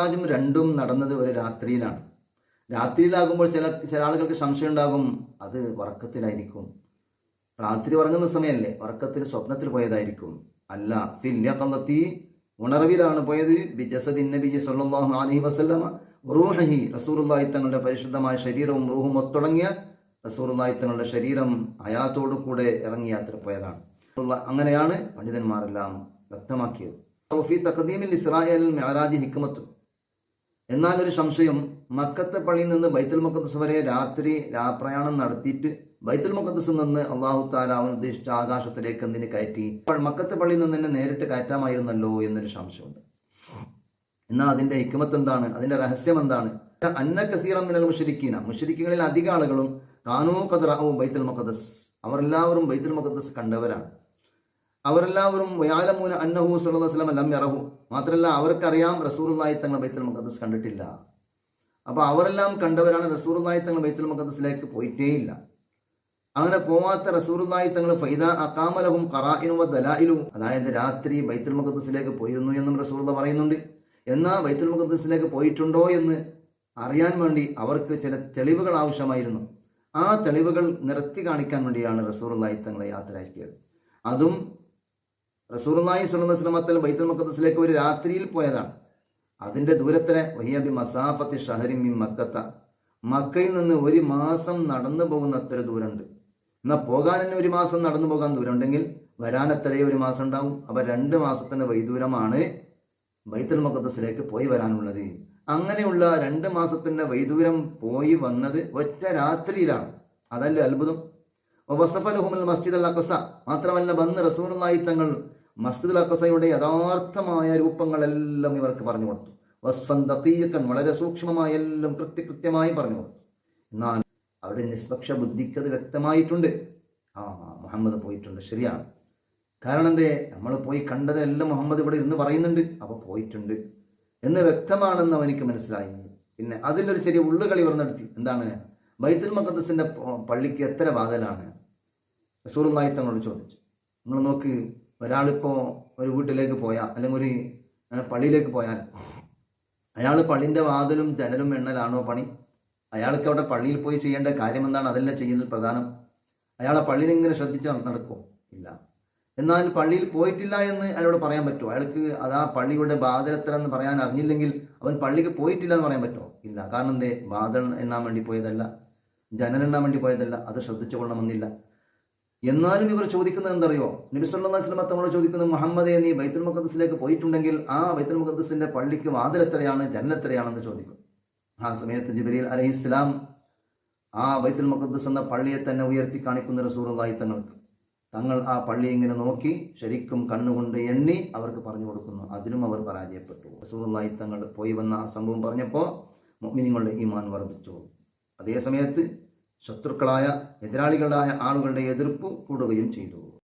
മിഅ്റാജും രണ്ടും നടന്നത് ഒരു രാത്രിയിലാണ്. രാത്രിയിലാകുമ്പോൾ ചില ആളുകൾക്ക് സംശയം ഉണ്ടാകും, അത് ഉറക്കത്തിലായിരിക്കും, രാത്രി ഉറങ്ങുന്ന സമയമല്ലേ, ഉറക്കത്തിൽ സ്വപ്നത്തിൽ പോയതായിരിക്കും. അല്ല, ഫിൽ യഖളത്തി, ഉണർവിലാണ് പോയത്. ബിജസദിൻ നബി സല്ലല്ലാഹു അലൈഹി വസല്ലമ റൂഹി, റസൂലുള്ളാഹി തങ്ങളുടെ പരിശുദ്ധമായ ശരീരവും റൂഹും ഒത്തുടങ്ങിയ റസൂലുള്ളാഹി തങ്ങളുടെ ശരീരം ഹയാത്തോടു കൂടെ ഇറങ്ങി യാത്ര പോയതാണ്. അങ്ങനെയാണ് പണ്ഡിതന്മാരെല്ലാം വ്യക്തമാക്കിയത്. ഫീ തഖദീമിൽ ഇസ്രായേൽ മിഅ്റാജി ഹിക്മത്തു. എന്നാൽ ഒരു സംശയം, മക്കത്തെ പള്ളിയിൽ നിന്ന് ബൈത്തുൽ മുഖദ്ദസ് വരെ രാത്രി പ്രയാണം നടത്തിയിട്ട് ബൈത്തുൽ മുഖദ്ദസിൽ നിന്ന് അള്ളാഹു തആല അവൻ ഉദ്ദേശിച്ച ആകാശത്തിലേക്ക് എന്തിന് കയറ്റി? അപ്പോൾ മക്കത്തെ പള്ളിയിൽ നിന്ന് തന്നെ നേരിട്ട് കയറ്റാമായിരുന്നല്ലോ എന്നൊരു സംശയമുണ്ട്. എന്നാൽ അതിന്റെ ഹിക്മത്ത് എന്താണ്? അതിന്റെ രഹസ്യം എന്താണ്? അന്ന കസീറൻ മിനൽ മുശ്രിക്കീന, മുശ്രിക്കുകളിൽ അധിക ആളുകളും കാനൂ ഖദ് റഅൂ ബൈത്തുൽ മുഖദ്ദസ്, അവരെല്ലാവരും ബൈത്തുൽ മുഖദ്ദസ് കണ്ടവരാണ്. അവരെല്ലാവരും വയഅലമൂന അന്നഹു സ്വല്ലല്ലാഹു അലൈഹി വസല്ലം ലം യറഹു, മാത്രമല്ല അവർക്കറിയാം റസൂലുള്ളാഹി തങ്ങൾ ബൈത്തുൽ മുഖദ്ദസ് കണ്ടിട്ടില്ല. അപ്പോൾ അവരെല്ലാം കണ്ടവരാണ്, റസൂലുള്ളാഹി തങ്ങൾ ബൈത്തുൽ മുഖദ്ദസിലേക്ക് പോയിട്ടേയില്ല. അങ്ങനെ പോവാത്ത റസൂലുള്ളാഹി തങ്ങൾ ഫൈദാ അഖാമ ലഹും ഖറാഇനു വദലായിലു, അതായത് രാത്രി ബൈത്തുൽ മുഖദ്ദസിലേക്ക് പോയിരുന്നു എന്നും റസൂലുള്ളാഹി പറയുന്നുണ്ട്. എന്നാൽ ബൈത്തുൽ മുഖദ്ദസിലേക്ക് പോയിട്ടുണ്ടോ എന്ന് അറിയാൻ വേണ്ടി അവർക്ക് ചില തെളിവുകൾ ആവശ്യമായിരുന്നു. ആ തെളിവുകൾ നിരത്തി കാണിക്കാൻ വേണ്ടിയാണ് റസൂലുള്ളാഹി തങ്ങളെ യാത്രയാക്കിയത്. അതും റസൂലുള്ളാഹി സ്വല്ലല്ലാഹു അലൈഹി വസല്ലം ബൈത്തുൽ മുഖദ്ദസിലേക്ക് ഒരു രാത്രിയിൽ പോയതാണ്. അതിന്റെ ദൂരത്തിന് വഹിയ ബി മസാഫത്തി ഷഹരി മിൻ മക്കത്ത, മക്കയിൽ നിന്ന് ഒരു മാസം നടന്നു പോകുന്ന അത്ര ദൂരമുണ്ട്. എന്നാൽ പോകാൻ തന്നെ ഒരു മാസം നടന്നു പോകാൻ ദൂരമുണ്ടെങ്കിൽ വരാൻ എത്രയോ ഒരു മാസം ഉണ്ടാവും. അപ്പോൾ 2 മാസത്തിന്റെ വൈദൂരമാണ് ബൈത്തുൽ മുഖദ്ദസിലേക്ക് പോയി വരാനുള്ളത്. അങ്ങനെയുള്ള 2 മാസത്തിന്റെ വൈദൂരം പോയി വന്നത് ഒറ്റ രാത്രിയിലാണ്. അതല്ലേ അത്ഭുതം. വസഫലഹുൽ മസ്ജിദ് അൽ അഖ്സ, മാത്രമല്ല വന്ന് റസൂലുള്ളാഹി തങ്ങൾ മസ്ജിദ് അൽ അഖ്സയുടെ യഥാർത്ഥമായ രൂപങ്ങളെല്ലാം ഇവർക്ക് പറഞ്ഞു കൊടുത്തു. വസ്ഫൻ ദഖീഖൻ, വളരെ സൂക്ഷ്മമായ എല്ലാം കൃത്യമായി പറഞ്ഞു കൊടുത്തു. എന്നാൽ അവിടെ നിഷ്പക്ഷ ബുദ്ധിക്ക് അത് വ്യക്തമായിട്ടുണ്ട്. മുഹമ്മദ് പോയിട്ടുണ്ട്, ശരിയാണ്. കാരണം എന്തേ, നമ്മൾ പോയി കണ്ടതെല്ലാം മുഹമ്മദ് ഇവിടെ ഇരുന്ന് പറയുന്നുണ്ട്, അപ്പോൾ പോയിട്ടുണ്ട് എന്ന് വ്യക്തമാണെന്ന് അവനിക്ക് മനസ്സിലായി. പിന്നെ അതിലൊരു ചെറിയ ഉള്ളുകളി ഇവർ നടത്തി. എന്താണ്? ബൈത്തുൽ മുഖദ്ദസിന്റെ പള്ളിക്ക് എത്ര വാതിലാണ്? റസൂലുള്ളാഹി തങ്ങളോട് ചോദിച്ചു. നിങ്ങൾ നോക്ക്, ഒരാളിപ്പോൾ ഒരു വീട്ടിലേക്ക് പോയാൽ അല്ലെങ്കിൽ ഒരു പള്ളിയിലേക്ക് പോയാൽ അയാൾ പള്ളിൻ്റെ വാതിലും ജനലും എണ്ണലാണോ പണി? അയാൾക്ക് അവിടെ പള്ളിയിൽ പോയി ചെയ്യേണ്ട കാര്യം എന്താണ്? അതല്ല ചെയ്യുന്നത് പ്രധാനം. അയാളെ പള്ളിയിൽ ഇങ്ങനെ ശ്രദ്ധിച്ച് നടക്കുമോ? ഇല്ല. എന്നാൽ പള്ളിയിൽ പോയിട്ടില്ല എന്ന് അയാളോട് പറയാൻ പറ്റുമോ? അയാൾക്ക് അതാ പള്ളിയുടെ ബാധലെത്ര എന്ന് പറയാൻ അറിഞ്ഞില്ലെങ്കിൽ അവൻ പള്ളിക്ക് പോയിട്ടില്ല എന്ന് പറയാൻ പറ്റുമോ? ഇല്ല. കാരണം എന്തേ? ബാധൽ എണ്ണാൻ വേണ്ടി പോയതല്ല, ജനലെണ്ണാൻ വേണ്ടി പോയതല്ല, അത് ശ്രദ്ധിച്ചു കൊള്ളണമെന്നില്ല. എന്നാലും ഇവർ ചോദിക്കുന്നത് എന്തറിയോ? നബി സല്ലല്ലാഹു അലൈഹി വസല്ലം തങ്ങളോട് ചോദിക്കുന്നത്, മുഹമ്മദേ നീ ബൈത്തുൽ മുഖദ്ദസിലേക്ക് പോയിട്ടുണ്ടെങ്കിൽ ആ ബൈത്തുൽ മുഖദ്ദസിന്റെ പള്ളിക്ക് വാതിൽ എത്രയാണ്, ജനലെത്രയാണെന്ന് ചോദിക്കും. ആ സമയത്ത് ജിബ്രീൽ അലൈഹിസ്സലാം ആ ബൈത്തുൽ മുഖദ്ദസ് എന്ന പള്ളിയെ തന്നെ ഉയർത്തി കാണിക്കുന്ന റസൂലുള്ളാഹി തങ്ങൾക്ക്. തങ്ങൾ ആ പള്ളി ഇങ്ങനെ നോക്കി ശരിക്കും കണ്ണുകൊണ്ട് എണ്ണി അവർക്ക് പറഞ്ഞു കൊടുക്കുന്നു. അതിലും അവർ പരാജയപ്പെട്ടു. റസൂലുള്ളാഹി തങ്ങൾ പോയി വന്ന ആ സംഭവം പറഞ്ഞപ്പോൾ മുഅ്മിനീങ്ങളുടെ ഈമാൻ വർദ്ധിച്ചു. അതേ സമയത്ത് ശത്രുക്കളായ എതിരാളികളായ ആളുകളുടെ എതിർപ്പ് കൂടുകയും ചെയ്തു.